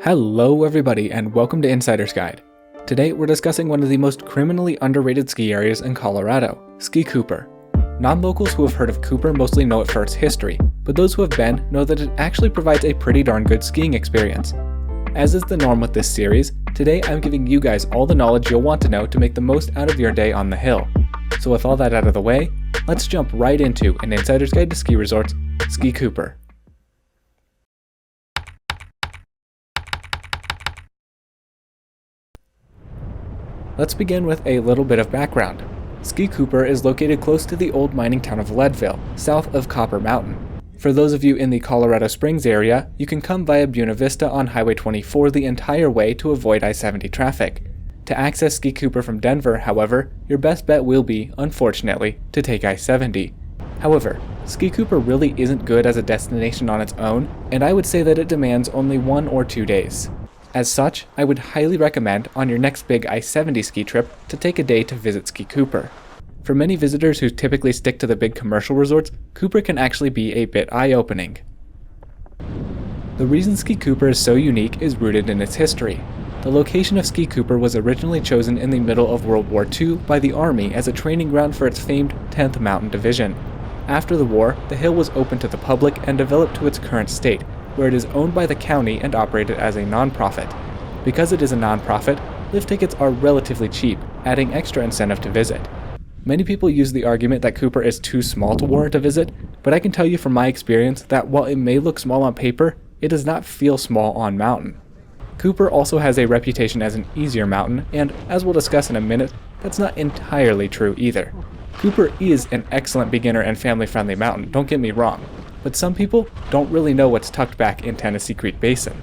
Hello everybody and welcome to Insider's Guide. Today we're discussing one of the most criminally underrated ski areas in Colorado, Ski Cooper. Non-locals who have heard of Cooper mostly know it for its history, but those who have been know that it actually provides a pretty darn good skiing experience. As is the norm with this series, today I'm giving you guys all the knowledge you'll want to know to make the most out of your day on the hill. So with all that out of the way, let's jump right into an Insider's Guide to Ski Resorts, Ski Cooper. Let's begin with a little bit of background. Ski Cooper is located close to the old mining town of Leadville, south of Copper Mountain. For those of you in the Colorado Springs area, you can come via Buena Vista on Highway 24 the entire way to avoid I-70 traffic. To access Ski Cooper from Denver, however, your best bet will be, unfortunately, to take I-70. However, Ski Cooper really isn't good as a destination on its own, and I would say that it demands only 1 or 2 days. As such, I would highly recommend on your next big I-70 ski trip to take a day to visit Ski Cooper. For many visitors who typically stick to the big commercial resorts, Cooper can actually be a bit eye-opening. The reason Ski Cooper is so unique is rooted in its history. The location of Ski Cooper was originally chosen in the middle of World War II by the Army as a training ground for its famed 10th Mountain Division. After the war, the hill was opened to the public and developed to its current state, where it is owned by the county and operated as a non-profit. Because it is a non-profit, lift tickets are relatively cheap, adding extra incentive to visit. Many people use the argument that Cooper is too small to warrant a visit, but I can tell you from my experience that while it may look small on paper, it does not feel small on mountain. Cooper also has a reputation as an easier mountain, and as we'll discuss in a minute, that's not entirely true either. Cooper is an excellent beginner and family-friendly mountain, don't get me wrong, but some people don't really know what's tucked back in Tennessee Creek Basin.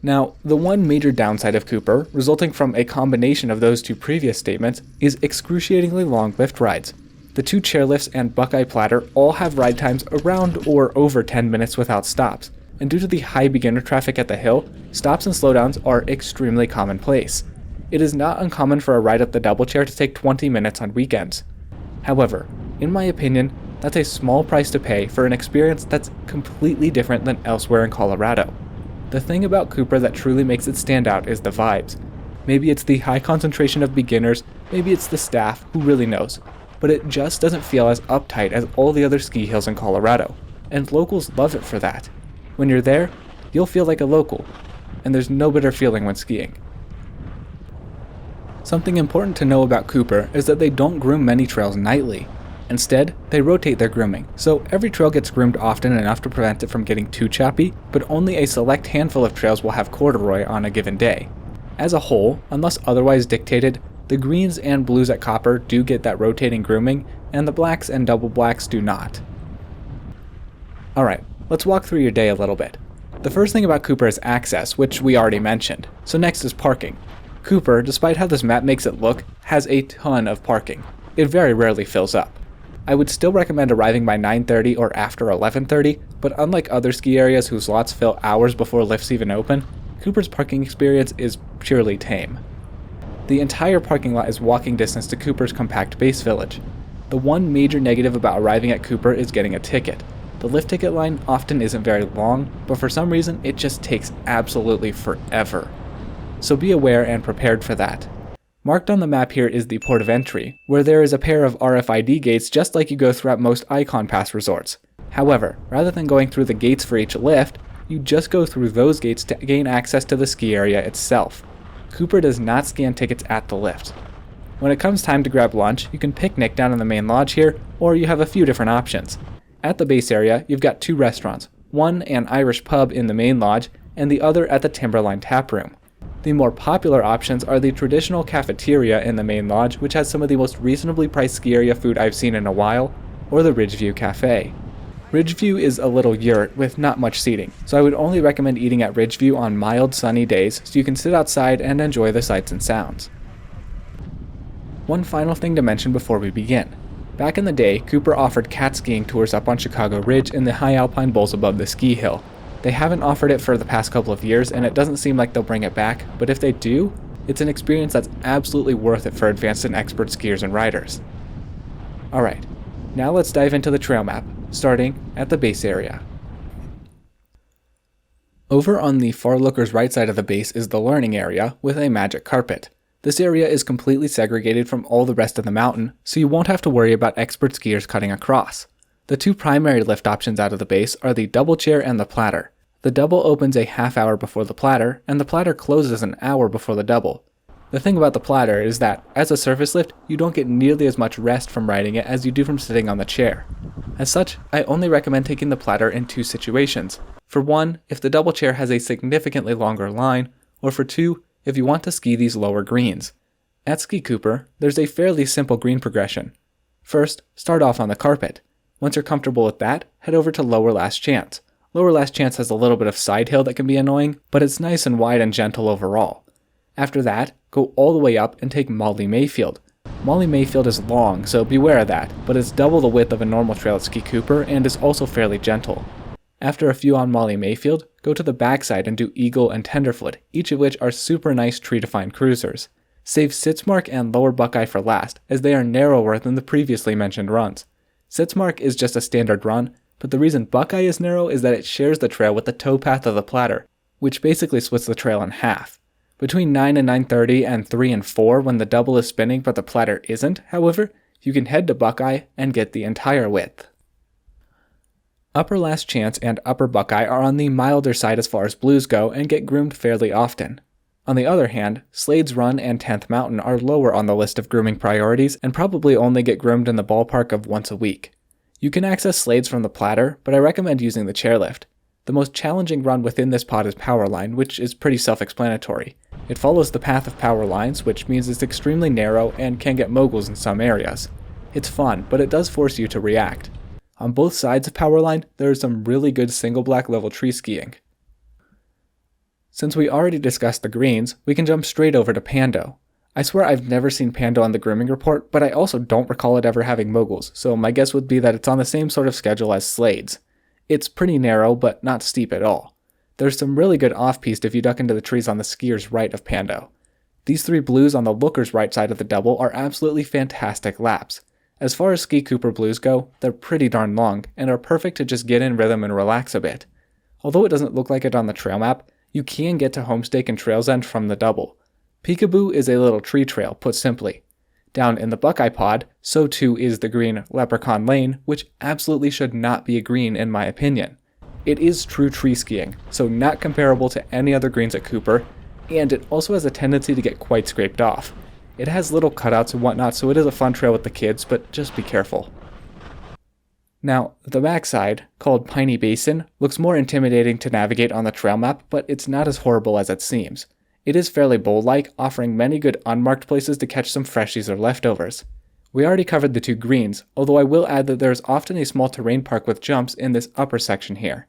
Now, the one major downside of Cooper, resulting from a combination of those two previous statements, is excruciatingly long lift rides. The 2 chairlifts and Buckeye Platter all have ride times around or over 10 minutes without stops, and due to the high beginner traffic at the hill, stops and slowdowns are extremely commonplace. It is not uncommon for a ride up the double chair to take 20 minutes on weekends. However, in my opinion, that's a small price to pay for an experience that's completely different than elsewhere in Colorado. The thing about Cooper that truly makes it stand out is the vibes. Maybe it's the high concentration of beginners, maybe it's the staff, who really knows, but it just doesn't feel as uptight as all the other ski hills in Colorado, and locals love it for that. When you're there, you'll feel like a local, and there's no better feeling when skiing. Something important to know about Cooper is that they don't groom many trails nightly. Instead, they rotate their grooming, so every trail gets groomed often enough to prevent it from getting too choppy, but only a select handful of trails will have corduroy on a given day. As a whole, unless otherwise dictated, the greens and blues at Copper do get that rotating grooming, and the blacks and double blacks do not. Alright, let's walk through your day a little bit. The first thing about Cooper is access, which we already mentioned, so next is parking. Cooper, despite how this map makes it look, has a ton of parking. It very rarely fills up. I would still recommend arriving by 9:30 or after 11:30, but unlike other ski areas whose lots fill hours before lifts even open, Cooper's parking experience is purely tame. The entire parking lot is walking distance to Cooper's compact base village. The one major negative about arriving at Cooper is getting a ticket. The lift ticket line often isn't very long, but for some reason it just takes absolutely forever. So be aware and prepared for that. Marked on the map here is the port of entry, where there is a pair of RFID gates just like you go throughout most Icon Pass resorts. However, rather than going through the gates for each lift, you just go through those gates to gain access to the ski area itself. Cooper does not scan tickets at the lift. When it comes time to grab lunch, you can picnic down in the main lodge here, or you have a few different options. At the base area, you've got 2 restaurants, one an Irish pub in the main lodge, and the other at the Timberline Tap Room. The more popular options are the traditional cafeteria in the main lodge, which has some of the most reasonably priced ski area food I've seen in a while, or the Ridgeview Cafe. Ridgeview is a little yurt with not much seating, so I would only recommend eating at Ridgeview on mild sunny days so you can sit outside and enjoy the sights and sounds. One final thing to mention before we begin. Back in the day, Cooper offered cat skiing tours up on Chicago Ridge in the high alpine bowls above the ski hill. They haven't offered it for the past couple of years, and it doesn't seem like they'll bring it back, but if they do, it's an experience that's absolutely worth it for advanced and expert skiers and riders. Alright, now let's dive into the trail map, starting at the base area. Over on the far looker's right side of the base is the learning area with a magic carpet. This area is completely segregated from all the rest of the mountain, so you won't have to worry about expert skiers cutting across. The two primary lift options out of the base are the double chair and the platter. The double opens a half hour before the platter, and the platter closes an hour before the double. The thing about the platter is that, as a surface lift, you don't get nearly as much rest from riding it as you do from sitting on the chair. As such, I only recommend taking the platter in two situations. For one, if the double chair has a significantly longer line, or for two, if you want to ski these lower greens. At Ski Cooper, there's a fairly simple green progression. First, start off on the carpet. Once you're comfortable with that, head over to Lower Last Chance. Lower Last Chance has a little bit of side hill that can be annoying, but it's nice and wide and gentle overall. After that, go all the way up and take Molly Mayfield. Molly Mayfield is long, so beware of that, but it's double the width of a normal trail at Ski Cooper and is also fairly gentle. After a few on Molly Mayfield, go to the backside and do Eagle and Tenderfoot, each of which are super nice tree-defined cruisers. Save Sitzmark and Lower Buckeye for last, as they are narrower than the previously mentioned runs. Sitzmark is just a standard run, but the reason Buckeye is narrow is that it shares the trail with the towpath of the platter, which basically splits the trail in half. Between 9 and 9:30 and 3 and 4 when the double is spinning but the platter isn't, however, you can head to Buckeye and get the entire width. Upper Last Chance and Upper Buckeye are on the milder side as far as blues go and get groomed fairly often. On the other hand, Slade's Run and 10th Mountain are lower on the list of grooming priorities and probably only get groomed in the ballpark of once a week. You can access Slades from the platter, but I recommend using the chairlift. The most challenging run within this pod is Powerline, which is pretty self-explanatory. It follows the path of power lines, which means it's extremely narrow and can get moguls in some areas. It's fun, but it does force you to react. On both sides of Powerline, there is some really good single black level tree skiing. Since we already discussed the greens, we can jump straight over to Pando. I swear I've never seen Pando on the grooming report, but I also don't recall it ever having moguls, so my guess would be that it's on the same sort of schedule as Slades. It's pretty narrow, but not steep at all. There's some really good off-piste if you duck into the trees on the skier's right of Pando. These three blues on the looker's right side of the double are absolutely fantastic laps. As far as Ski Cooper blues go, they're pretty darn long, and are perfect to just get in rhythm and relax a bit. Although it doesn't look like it on the trail map, you can get to Homestake and Trails End from the double. Peekaboo is a little tree trail, put simply. Down in the Buckeye pod, so too is the green Leprechaun Lane, which absolutely should not be a green in my opinion. It is true tree skiing, so not comparable to any other greens at Cooper, and it also has a tendency to get quite scraped off. It has little cutouts and whatnot, so it is a fun trail with the kids, but just be careful. Now, the backside, called Piney Basin, looks more intimidating to navigate on the trail map, but it's not as horrible as it seems. It is fairly bowl-like, offering many good unmarked places to catch some freshies or leftovers. We already covered the two greens, although I will add that there is often a small terrain park with jumps in this upper section here.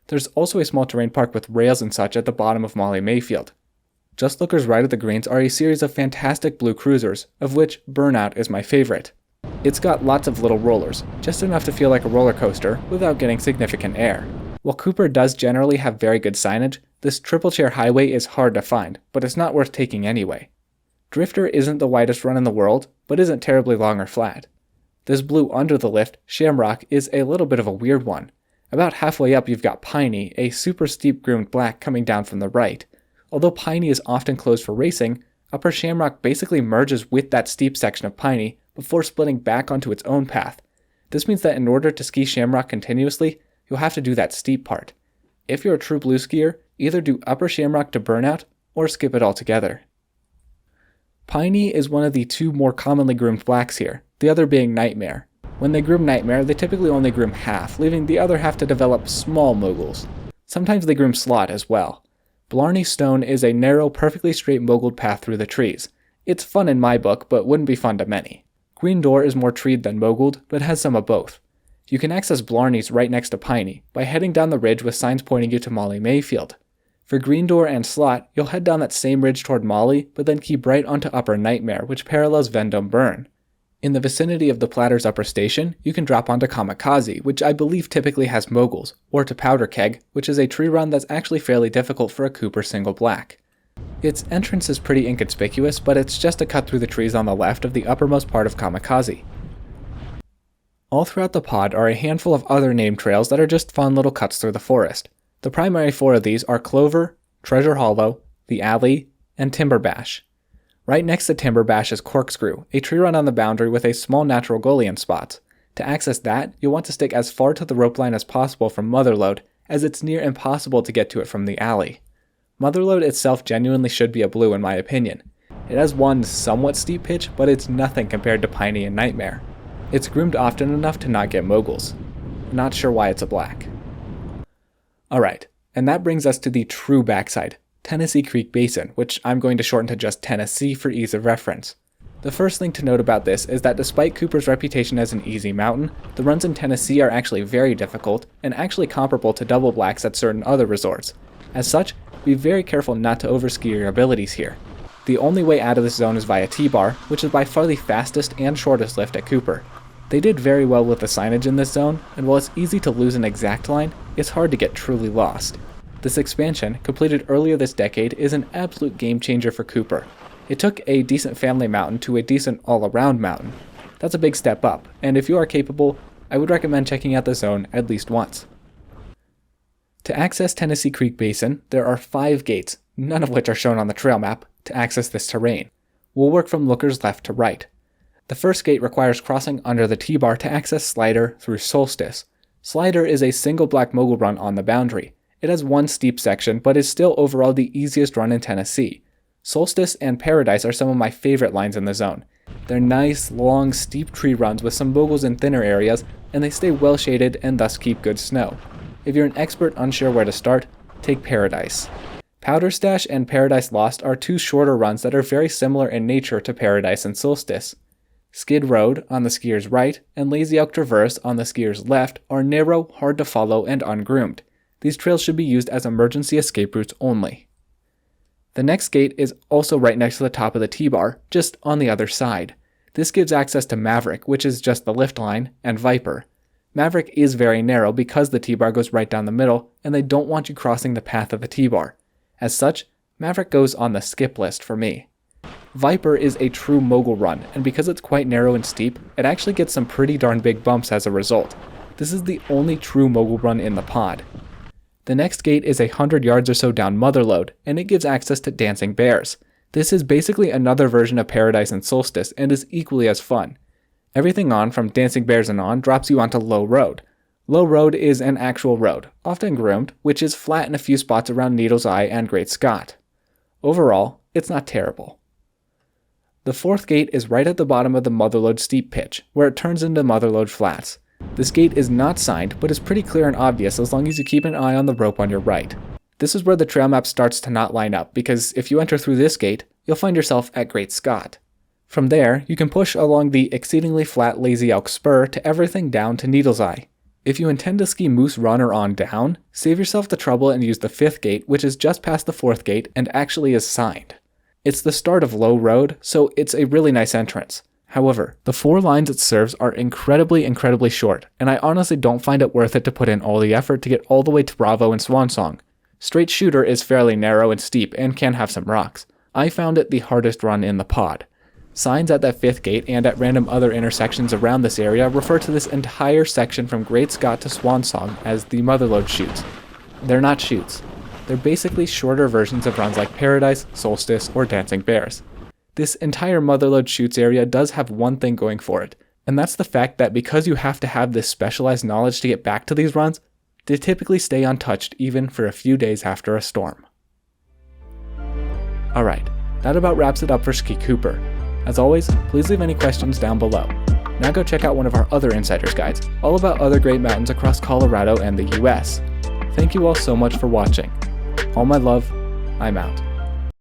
There's also a small terrain park with rails and such at the bottom of Molly Mayfield. Just lookers right at the greens are a series of fantastic blue cruisers, of which Burnout is my favorite. It's got lots of little rollers, just enough to feel like a roller coaster without getting significant air. While Cooper does generally have very good signage, this triple chair highway is hard to find, but it's not worth taking anyway. Drifter isn't the widest run in the world, but isn't terribly long or flat. This blue under the lift, Shamrock, is a little bit of a weird one. About halfway up you've got Piney, a super steep groomed black coming down from the right. Although Piney is often closed for racing, Upper Shamrock basically merges with that steep section of Piney before splitting back onto its own path. This means that in order to ski Shamrock continuously, you'll have to do that steep part. If you're a true blue skier, either do Upper Shamrock to Burnout, or skip it altogether. Piney is one of the two more commonly groomed blacks here, the other being Nightmare. When they groom Nightmare, they typically only groom half, leaving the other half to develop small moguls. Sometimes they groom Slot as well. Blarney Stone is a narrow, perfectly straight mogulled path through the trees. It's fun in my book, but wouldn't be fun to many. Green Door is more treed than mogulled, but has some of both. You can access Blarney's right next to Piney by heading down the ridge with signs pointing you to Molly Mayfield. For Green Door and Slot, you'll head down that same ridge toward Molly, but then keep right onto Upper Nightmare, which parallels Vendome Burn. In the vicinity of the Platter's upper station, you can drop onto Kamikaze, which I believe typically has moguls, or to Powder Keg, which is a tree run that's actually fairly difficult for a Cooper single black. Its entrance is pretty inconspicuous, but it's just a cut through the trees on the left of the uppermost part of Kamikaze. All throughout the pod are a handful of other named trails that are just fun little cuts through the forest. The primary 4 of these are Clover, Treasure Hollow, the Alley, and Timber Bash. Right next to Timber Bash is Corkscrew, a tree run on the boundary with a small natural gully in spots. To access that, you'll want to stick as far to the rope line as possible from Motherlode, as it's near impossible to get to it from the alley. Motherlode itself genuinely should be a blue in my opinion. It has one somewhat steep pitch, but it's nothing compared to Piney and Nightmare. It's groomed often enough to not get moguls. Not sure why it's a black. Alright, and that brings us to the true backside, Tennessee Creek Basin, which I'm going to shorten to just Tennessee for ease of reference. The first thing to note about this is that despite Cooper's reputation as an easy mountain, the runs in Tennessee are actually very difficult, and actually comparable to double blacks at certain other resorts. As such, be very careful not to overski your abilities here. The only way out of this zone is via T-bar, which is by far the fastest and shortest lift at Cooper. They did very well with the signage in this zone, and while it's easy to lose an exact line, it's hard to get truly lost. This expansion, completed earlier this decade, is an absolute game changer for Cooper. It took a decent family mountain to a decent all-around mountain. That's a big step up, and if you are capable, I would recommend checking out the zone at least once. To access Tennessee Creek Basin, there are 5 gates, none of which are shown on the trail map, to access this terrain. We'll work from lookers left to right. The first gate requires crossing under the T-bar to access Slider through Solstice. Slider is a single black mogul run on the boundary. It has one steep section, but is still overall the easiest run in Tennessee. Solstice and Paradise are some of my favorite lines in the zone. They're nice, long, steep tree runs with some moguls in thinner areas, and they stay well shaded and thus keep good snow. If you're an expert unsure where to start, take Paradise. Powder Stash and Paradise Lost are 2 shorter runs that are very similar in nature to Paradise and Solstice. Skid Road on the skier's right and Lazy Elk Traverse on the skier's left are narrow, hard to follow, and ungroomed. These trails should be used as emergency escape routes only. The next gate is also right next to the top of the T-bar, just on the other side. This gives access to Maverick, which is just the lift line, and Viper. Maverick is very narrow because the T-bar goes right down the middle, and they don't want you crossing the path of the T-bar. As such, Maverick goes on the skip list for me. Viper is a true mogul run, and because it's quite narrow and steep, it actually gets some pretty darn big bumps as a result. This is the only true mogul run in the pod. The next gate is 100 yards or so down Motherlode, and it gives access to Dancing Bears. This is basically another version of Paradise and Solstice, and is equally as fun. Everything on from Dancing Bears and on drops you onto Low Road. Low Road is an actual road, often groomed, which is flat in a few spots around Needle's Eye and Great Scott. Overall, it's not terrible. The 4th gate is right at the bottom of the Motherlode steep pitch, where it turns into Motherlode Flats. This gate is not signed, but is pretty clear and obvious as long as you keep an eye on the rope on your right. This is where the trail map starts to not line up, because if you enter through this gate, you'll find yourself at Great Scott. From there, you can push along the exceedingly flat Lazy Elk Spur to everything down to Needle's Eye. If you intend to ski Moose Run or on down, save yourself the trouble and use the 5th gate, which is just past the 4th gate and actually is signed. It's the start of Low Road, so it's a really nice entrance. However, the 4 lines it serves are incredibly short, and I honestly don't find it worth it to put in all the effort to get all the way to Bravo and Swansong. Straight Shooter is fairly narrow and steep and can have some rocks. I found it the hardest run in the pod. Signs at that 5th gate and at random other intersections around this area refer to this entire section from Great Scott to Swansong as the Motherlode chutes. They're not chutes. They're basically shorter versions of runs like Paradise, Solstice, or Dancing Bears. This entire Motherlode chutes area does have one thing going for it, and that's the fact that because you have to have this specialized knowledge to get back to these runs, they typically stay untouched even for a few days after a storm. Alright, that about wraps it up for Ski Cooper. As always, please leave any questions down below. Now go check out one of our other Insider's Guides, all about other great mountains across Colorado and the US. Thank you all so much for watching. All my love, I'm out.